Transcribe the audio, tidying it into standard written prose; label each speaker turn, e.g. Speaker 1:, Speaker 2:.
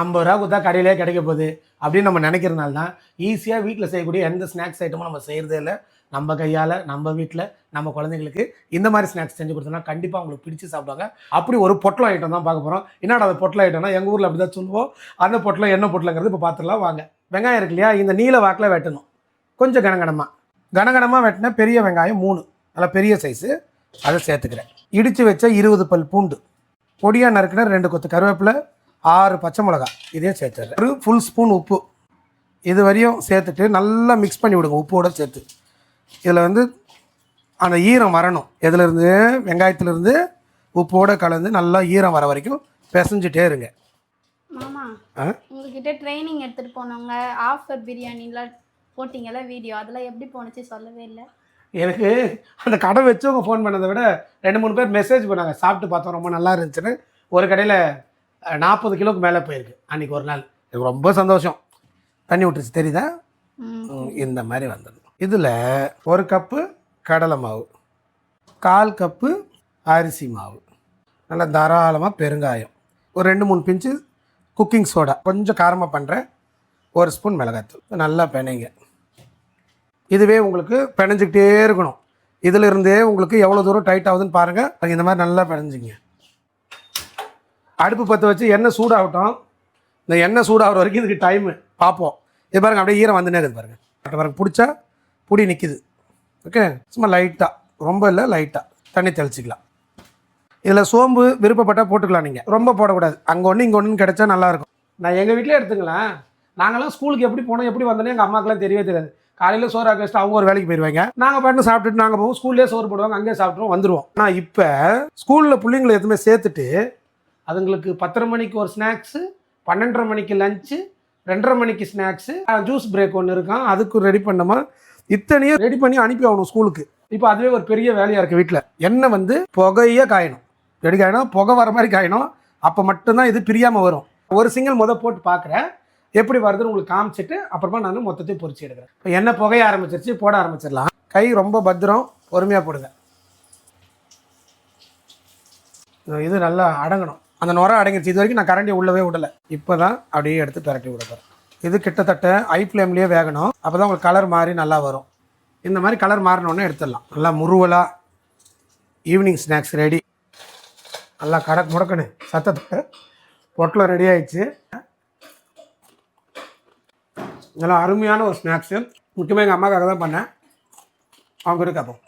Speaker 1: 50 ரூபா கொடுத்தா கடையிலே கிடைக்க போகுது அப்படின்னு நம்ம நினைக்கிறனால தான் ஈஸியாக வீட்டில் செய்யக்கூடிய எந்த ஸ்நாக்ஸ் ஐட்டமும் நம்ம செய்கிறதே இல்லை. நம்ம கையால் நம்ம வீட்டில் நம்ம குழந்தைங்களுக்கு இந்த மாதிரி ஸ்நாக்ஸ் செஞ்சு கொடுத்தோம்னா கண்டிப்பாக அவங்களுக்கு பிடிச்சி சாப்பிடுவாங்க. அப்படி ஒரு பொட்டலம் ஐட்டம் தான் பார்க்க போகிறோம். என்னடா அது பொட்டலம் ஐட்டம்னா எங்கள் ஊரில் அப்படி தான் சொல்லுவோம். அந்த பொட்டலம் என்ன பொட்டலங்கிறது இப்போ பார்த்துடலாம் வாங்க. வெங்காயம் இருக்கு இல்லையா, இந்த நீல வாக்கில் வெட்டணும். கொஞ்சம் கனகனமாக வெட்டின பெரிய வெங்காயம் 3 நல்லா பெரிய சைஸு, அதை சேர்த்துக்கிறேன். இடித்து வச்ச 20 பல் பூண்டு, பொடியாக நறுக்கின 2 கொத்து கருவேப்பிலை, 6 பச்சை மிளகாய் இதையும் சேர்த்துறேன். ஒரு ஃபுல் ஸ்பூன் உப்பு இது வரையும் சேர்த்துட்டு நல்லா மிக்ஸ் பண்ணி விடுங்க உப்போடு சேர்த்து. இதில் வந்து அந்த ஈரம் வரணும், எதுலேருந்து வெங்காயத்துலேருந்து உப்போடு கலந்து நல்லா ஈரம் வர வரைக்கும் பிசைஞ்சிட்டே இருங்க.
Speaker 2: மாமா உங்ககிட்ட ட்ரைனிங் எடுத்துகிட்டு போனவங்க ஆஃபர் பிரியாணிலாம் போட்டிங்கல்ல வீடியோ, அதெல்லாம் எப்படி போணுச்சு சொல்லவே இல்லை. எனக்கு
Speaker 1: அந்த கடை வச்சவங்க ஃபோன் பண்ணதை விட 2-3 பேர் மெசேஜ் பண்ணாங்க, சாப்பிட்டு பார்த்தோம் ரொம்ப நல்லா இருந்துச்சுன்னு. ஒரு கடையில் 40 கிலோக்கு மேலே போயிருக்கு அன்றைக்கி ஒரு நாள். எனக்கு ரொம்ப சந்தோஷம். தண்ணி விட்டுருச்சு தெரியுதா, இந்த மாதிரி வந்துடும். இதில் 1 கப்பு கடலை மாவு, 1/4 கப்பு அரிசி மாவு, நல்லா தாராளமாக பெருங்காயம், ஒரு 2-3 பிஞ்சு குக்கிங் சோடா, கொஞ்சம் காரமாக பண்ணுறேன், 1 ஸ்பூன் மிளகாத்தூள், நல்லா பிணைங்க. இதுவே உங்களுக்கு பிணைஞ்சிக்கிட்டே இருக்கணும். இதில் இருந்தே உங்களுக்கு எவ்வளோ தூரம் டைட் ஆகுதுன்னு பாருங்கள். இந்த மாதிரி நல்லா பிணைஞ்சிங்க. அடுப்பு பற்ற வச்சு எண்ணெய் சூடாகட்டும். இந்த எண்ணெய் சூடாகிற வரைக்கும் இதுக்கு டைமு பார்ப்போம். இது பாருங்கள் அப்படியே ஈரம் வந்துனே இருக்குது பாருங்கள். பாருங்கள் பிடிச்சா புடி நிற்கிது. ஓகே, சும்மா லைட்டாக, ரொம்ப இல்லை, லைட்டாக தண்ணி தெளிச்சிக்கலாம். இதில் சோம்பு விருப்பப்பட்டால் போட்டுக்கலாம், நீங்கள் ரொம்ப போடக்கூடாது. அங்கே ஒன்று இங்கே ஒன்றுன்னு கிடச்சா நல்லாயிருக்கும். நான் எங்கள் வீட்டிலே எடுத்துங்களேன். நாங்களாம் ஸ்கூலுக்கு எப்படி போனோம் எப்படி வந்தோன்னே எங்கள் அம்மாக்கெல்லாம் தெரியவே தெரியாது. காலையில் சோறு ஆக்க வச்சுட்டு அவங்க ஒரு வேலைக்கு போயிடுவாங்க, நாங்கள் பாட்டு சாப்பிட்டுட்டு நாங்கள் போவோம். ஸ்கூல்லேயே சோறு போடுவாங்க, அங்கேயே சாப்பிட்ருவோம் வந்துடுவோம். ஆனால் இப்போ ஸ்கூலில் பிள்ளைங்களை எதுவுமே சேர்த்துட்டு அதுங்களுக்கு 10:30 மணிக்கு ஒரு ஸ்நாக்ஸு, 12:30 மணிக்கு லஞ்சு, 2:30 மணிக்கு ஸ்நாக்ஸு, ஜூஸ் பிரேக் ஒன்று இருக்கான், அதுக்கு ரெடி பண்ணோமா, இத்தனையும் ரெடி பண்ணி அனுப்பி ஆகணும் ஸ்கூலுக்கு. இப்போ அதுவே ஒரு பெரிய வேலையாக இருக்குது வீட்டில். எண்ணெய் வந்து புகையாக காயணும், ரெடி காயணும், புகை வர மாதிரி காயணும். அப்போ மட்டும்தான் இது பிரியாமல் வரும். ஒரு சிங்கிள் போட்டு பார்க்குறேன், எப்படி வருதுன்னு உங்களுக்கு காமிச்சிட்டு அப்புறமா நான் மொத்தத்தையும் பொரிச்சு எடுக்கிறேன். இப்போ எண்ணெய் புகைய ஆரம்பிச்சிருச்சு, போட ஆரம்பிச்சிடலாம். கை ரொம்ப பத்திரம், பொறுமையாக போடுங்க. இது நல்லா அடங்கணும், அந்த நுரை அடங்கிடுச்சு. இது வரைக்கும் நான் கரண்டியை உள்ளவே விடலை. இப்போ தான் அப்படியே எடுத்து பிரட்டி விட போகிறேன். இது கிட்டத்தட்ட ஹை ஃப்ளேம்லேயே வேகணும், அப்போ தான் உங்களுக்கு கலர் மாறி நல்லா வரும். இந்த மாதிரி கலர் மாறினோடனே எடுத்துடலாம். நல்லா முருவலாக ஈவினிங் ஸ்நாக்ஸ் ரெடி. நல்லா கடக்கு முடக்கணு சத்தத்தை பொட்டலம் ரெடி ஆயிடுச்சு. நல்லா அருமையான ஒரு ஸ்நாக்ஸு. முக்கியமாக எங்கள் அம்மாக்காக தான் பண்ணேன், அவங்க கிட்ட கேட்போம்.